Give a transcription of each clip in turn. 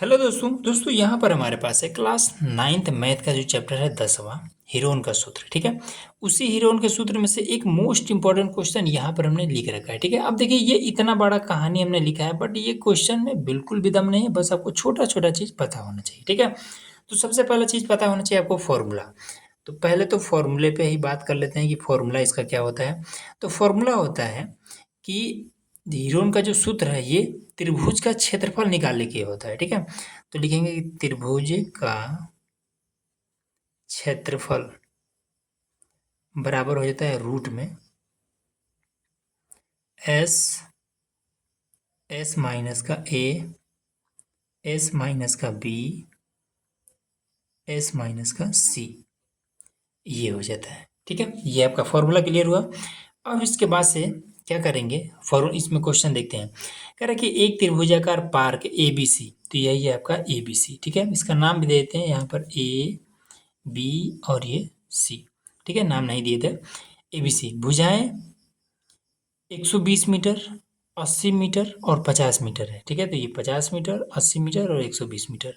Hello दोस्तों यहाँ पर हमारे पास है क्लास 9th मैथ का जो चैप्टर है 10वां हीरोन का सूत्र। ठीक है, उसी हीरोन के सूत्र में से एक मोस्ट इंपॉर्टेंट क्वेश्चन यहाँ पर हमने लिख रखा है। ठीक है, अब देखिए ये इतना बड़ा कहानी हमने लिखा है, बट ये क्वेश्चन में बिल्कुल भी दम नहीं है, बस आपको छोटा छोटा चीज़ पता होना चाहिए। ठीक है, तो सबसे पहला चीज़ पता होना चाहिए आपको फॉर्मूला। तो पहले तो फॉर्मूले पे ही बात कर लेते हैं कि फॉर्मूला इसका क्या होता है। तो फॉर्मूला होता है कि हीरोन का जो सूत्र है ये त्रिभुज का क्षेत्रफल निकालने के लिए होता है। ठीक है, तो लिखेंगे कि त्रिभुज का क्षेत्रफल बराबर हो जाता है रूट में एस एस माइनस का ए, एस माइनस का बी, एस माइनस का सी, ये हो जाता है। ठीक है, ये आपका फॉर्मूला क्लियर हुआ। अब इसके बाद से क्या करेंगे, फॉर्मूला इसमें क्वेश्चन देखते हैं। कह रहा है कि एक त्रिभुजाकार पार्क ए बी सी, तो यही है आपका ए बी सी। ठीक है, इसका नाम भी देते हैं यहाँ पर ए बी और ये सी। ठीक है, नाम नहीं दिए थे। ए बी सी भुजाएं 120 मीटर, 80 मीटर और 50 मीटर है। ठीक है, तो ये 50 मीटर, 80 मीटर और 120 मीटर।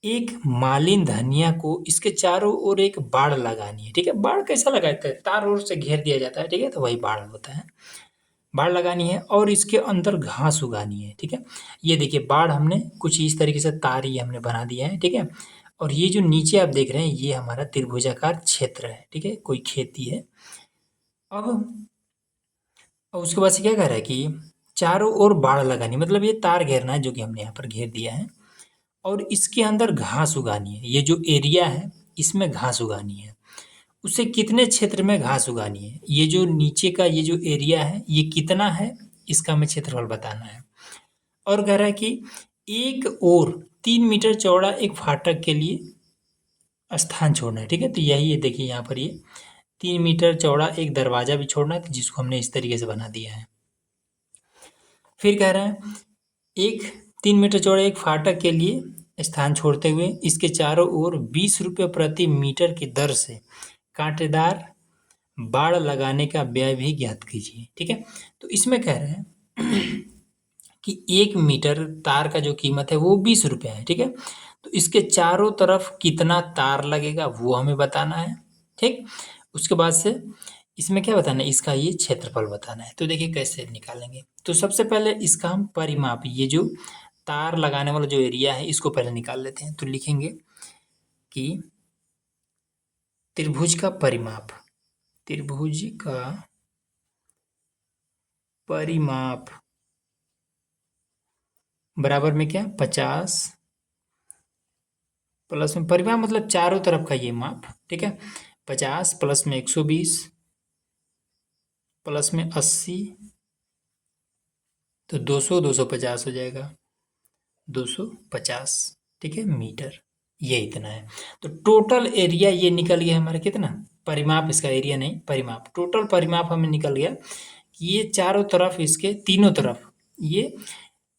एक मालिन धनिया को इसके चारों ओर एक बाड़ लगानी है। ठीक है, बाड़ कैसा लगाता है, तार ओर से घेर दिया जाता है। ठीक है, तो वही बाड़ होता है। बाड़ लगानी है और इसके अंदर घास उगानी है। ठीक है, ये देखिए बाड़ हमने कुछ इस तरीके से तार ये हमने बना दिया है। ठीक है, और ये जो नीचे आप देख रहे हैं ये हमारा त्रिभुजाकार क्षेत्र है। ठीक है, कोई खेती है। अब उसके बाद से क्या कह रहा है कि चारों ओर बाड़ लगानी, मतलब ये तार घेरना है जो कि हमने यहाँ पर घेर दिया है, और इसके अंदर घास उगानी है। ये जो एरिया है इसमें घास उगानी है। उसे कितने क्षेत्र में घास उगानी है, ये जो नीचे का ये जो एरिया है ये कितना है, इसका हमें क्षेत्रफल बताना है। और कह रहा है कि एक और 3 मीटर चौड़ा एक फाटक के लिए स्थान छोड़ना है। ठीक है, तो यही है, देखिए यहाँ पर ये 3 मीटर चौड़ा एक दरवाजा भी छोड़ना है, तो जिसको हमने इस तरीके से बना दिया है। फिर कह रहा है एक 3 मीटर चौड़े एक फाटक के लिए स्थान छोड़ते हुए इसके चारों ओर 20 रुपये प्रति मीटर की दर से कांटेदार बाड़ लगाने का व्यय भी ज्ञात कीजिए। ठीक है, तो इसमें कह रहे हैं कि 1 मीटर तार का जो कीमत है वो 20 रुपये है। ठीक है, तो इसके चारों तरफ कितना तार लगेगा वो हमें बताना है। ठीक, उसके बाद से इसमें क्या बताना है, इसका ये क्षेत्रफल बताना है। तो देखिए कैसे निकालेंगे। तो सबसे पहले इसका हम परिमाप, ये जो तार लगाने वाला जो एरिया है इसको पहले निकाल लेते हैं। तो लिखेंगे कि त्रिभुज का परिमाप, त्रिभुज का परिमाप बराबर में क्या 50 प्लस में परिमाप मतलब चारों तरफ का ये माप। ठीक है, 50 प्लस में 120 प्लस में 80, तो 200 250 हो जाएगा 250। ठीक है, मीटर, ये इतना है। तो टोटल एरिया ये निकल गया हमारा कितना, परिमाप, इसका एरिया नहीं परिमाप, टोटल परिमाप हमें निकल गया कि ये चारों तरफ इसके तीनों तरफ ये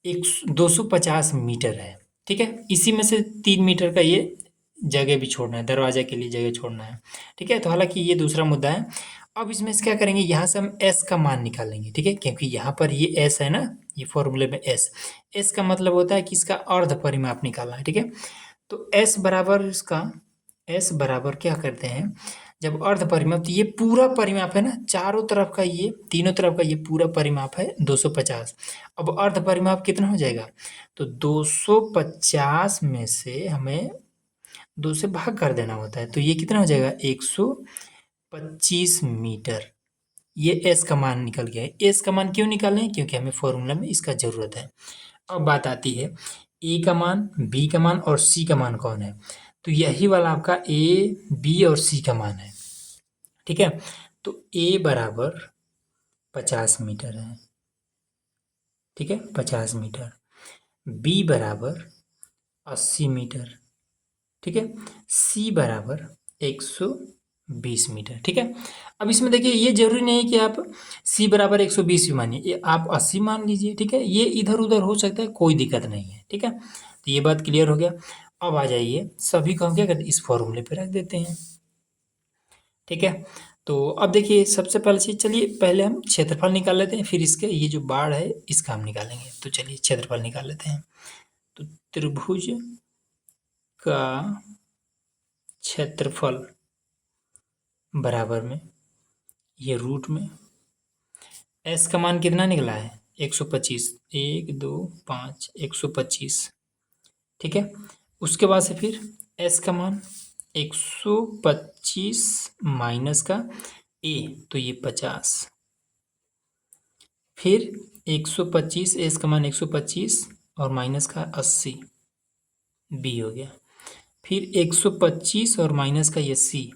250 मीटर है। ठीक है, इसी में से 3 मीटर का ये जगह भी छोड़ना है, दरवाजा के लिए जगह छोड़ना है। ठीक है, तो हालांकि ये दूसरा मुद्दा है। अब इसमें से क्या करेंगे, यहाँ से हम एस का मान निकालेंगे। ठीक है, क्योंकि यहाँ पर ये एस है ना, ये फॉर्मूले में एस, एस का मतलब होता है कि इसका अर्ध परिमाप निकालना है। ठीक है, तो एस बराबर इसका, एस बराबर क्या करते हैं, जब अर्ध परिमाप, तो ये पूरा परिमाप है ना, चारों तरफ का ये तीनों तरफ का ये पूरा परिमाप है 250। अब अर्ध परिमाप कितना हो जाएगा, तो 250 में से हमें 2 से भाग कर देना होता है, तो ये कितना हो जाएगा 125 मीटर। ये एस का मान निकल गया है। एस का मान क्यों निकालें हैं, क्योंकि हमें फॉर्मूला में इसका जरूरत है। अब बात आती है ए का मान, बी का मान और सी का मान कौन है, तो यही वाला आपका ए बी और सी का मान है। ठीक है, तो ए बराबर 50 मीटर है। ठीक है, 50 मीटर, बी बराबर 80 मीटर। ठीक है, सी बराबर 120 मीटर। ठीक है, अब इसमें देखिए ये जरूरी नहीं है कि आप सी बराबर 120 भी मानिए, ये आप 80 मान लीजिए। ठीक है, ये इधर उधर हो सकता है, कोई दिक्कत नहीं है। ठीक है, तो ये बात क्लियर हो गया। अब आ जाइए, सभी को हम क्या करते हैं, इस फॉर्मूले पे रख देते हैं। ठीक है, तो अब देखिए सबसे पहले चीज, चलिए पहले हम क्षेत्रफल निकाल लेते हैं, फिर इसके ये जो बाढ़ है इसका हम निकालेंगे। तो चलिए क्षेत्रफल निकाल लेते हैं। तो त्रिभुज का क्षेत्रफल बराबर में ये रूट में एस का मान कितना निकला है 125 1 2 5 125 ठीक है। उसके बाद से फिर एस का मान 125 माइनस का ए तो ये 50 फिर 125 एस का मान 125 और माइनस का 80 बी हो गया। फिर 125 और माइनस का ये सी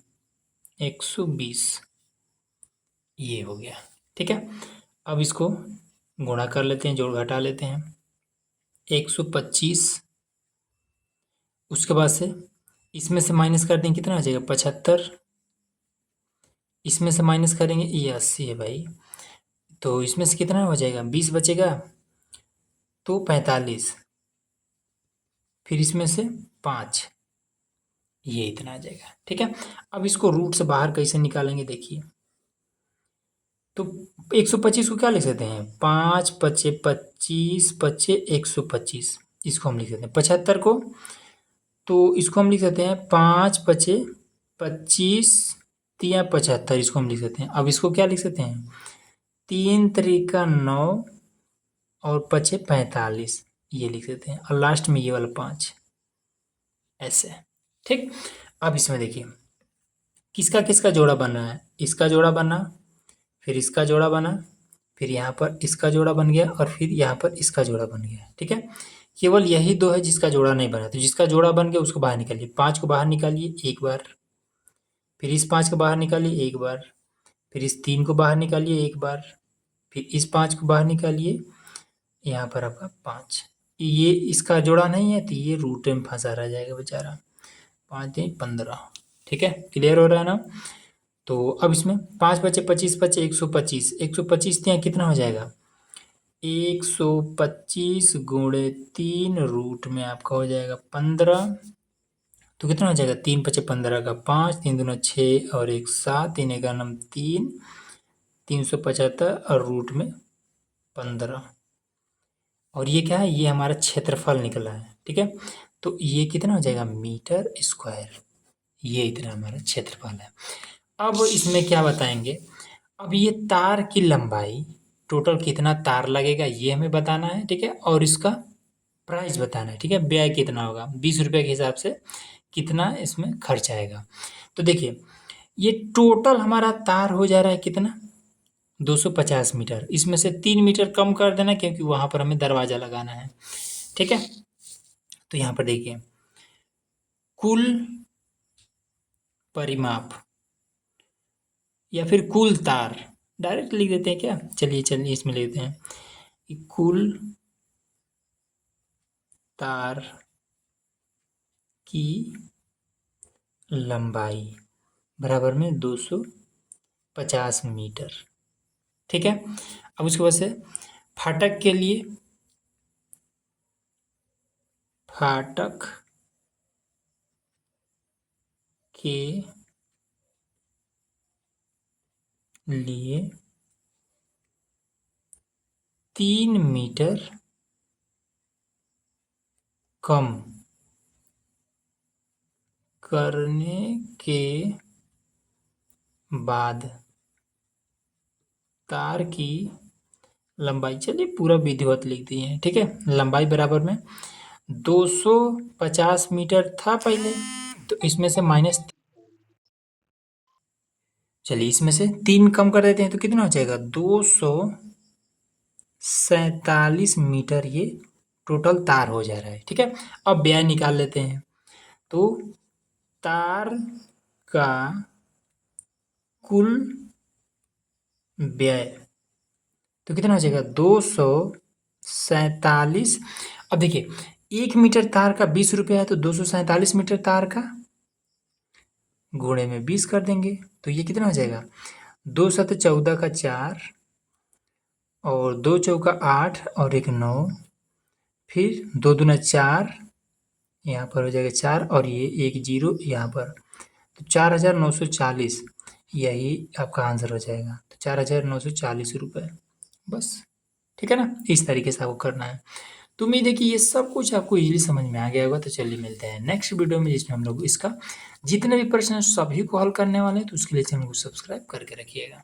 120 ये हो गया ठीक है। अब इसको गुणा कर लेते हैं, जोड़ घटा लेते हैं 125 उसके बाद से इसमें से माइनस कर देंगे कितना आ जाएगा 75 इसमें से माइनस करेंगे ये 80 है भाई तो इसमें से कितना हो जाएगा 20 बचेगा तो 45 फिर इसमें से 5 ये इतना आ जाएगा ठीक है। अब इसको रूट से बाहर कैसे निकालेंगे देखिए तो 125 को क्या लिख सकते हैं 5 पचे 25 पचे 125 इसको हम लिख सकते हैं 75 को तो इसको हम लिख सकते हैं 5 पचे 25 तिया 75 इसको हम लिख सकते हैं। अब इसको क्या लिख सकते हैं 3 तरीका 9 और पचे 45 ये लिख सकते हैं और लास्ट में ये वाला 5 ऐसे ठीक। अब इसमें देखिए किसका किसका जोड़ा बन रहा है इसका जोड़ा बना फिर इसका जोड़ा बना फिर यहाँ पर इसका जोड़ा बन गया और फिर यहाँ पर इसका जोड़ा बन गया ठीक है। केवल यही दो है जिसका जोड़ा नहीं बना तो जिसका जोड़ा बन गया उसको बाहर निकालिए 5 को बाहर निकालिए एक बार फिर इस 5 को बाहर निकालिए एक बार फिर इस 3 को बाहर निकालिए एक बार फिर इस 5 को बाहर निकालिए यहाँ पर आपका 5 ये इसका जोड़ा नहीं है तो ये रूट में फंसा रह जाएगा बेचारा 5 3 15 ठीक है। क्लियर हो रहा है ना। तो अब इसमें 5 बचे 25 बचे 125 125 यहाँ कितना हो जाएगा 125 गुणे 3 रूट में आपका हो जाएगा 15 तो कितना हो जाएगा 3 पचे 15 का 5 3 दूना 6 और 1 7 3 का नम 3 375 और रूट में 15 और ये क्या है ये हमारा क्षेत्रफल निकला है ठीक है। तो ये कितना हो जाएगा मीटर स्क्वायर ये इतना हमारा क्षेत्रफल है। अब इसमें क्या बताएंगे अब ये तार की लंबाई टोटल कितना तार लगेगा ये हमें बताना है ठीक है और इसका प्राइस बताना है ठीक है। व्यय कितना होगा 20 रुपये के हिसाब से कितना इसमें खर्च आएगा। तो देखिए ये टोटल हमारा तार हो जा रहा है कितना 250 मीटर इसमें से 3 मीटर कम कर देना क्योंकि वहाँ पर हमें दरवाज़ा लगाना है ठीक है। तो यहाँ पर देखिए कुल परिमाप या फिर कुल तार डायरेक्ट लिख देते हैं क्या चलिए चलिए इसमें लिख देते हैं कि कुल तार की लंबाई बराबर में 250 मीटर ठीक है। अब उसके बाद से फाटक के लिए फाटक के लिए 3 मीटर कम करने के बाद तार की लंबाई चलिए पूरा विधिवत लिख दिए हैं ठीक है। लंबाई बराबर में 250 मीटर था पहले तो इसमें से माइनस चलिए इसमें से 3 कम कर देते हैं तो कितना हो जाएगा 247 मीटर ये टोटल तार हो जा रहा है ठीक है। अब व्यय निकाल लेते हैं तो तार का कुल व्यय तो कितना हो जाएगा 247। अब देखिए 1 मीटर तार का 20 रुपया है तो 247 मीटर तार का गुणे में 20 कर देंगे तो ये कितना हो जाएगा 2 7 14 का 4 और 2 चौका 8 और 1 9 फिर 2 दूना 4 यहाँ पर हो जाएगा 4 और ये 1 0 यहाँ पर तो 4940 यही आपका आंसर हो जाएगा तो 4940 रुपये बस ठीक है ना। इस तरीके से आपको करना है। तो उम्मीद है कि ये सब कुछ आपको ईज़िली समझ में आ गया होगा। तो चलिए मिलते हैं नेक्स्ट वीडियो में, जिसमें हम लोग इसका जितने भी प्रश्न हैं सभी को हल करने वाले हैं। तो उसके लिए चैनल को सब्सक्राइब करके रखिएगा।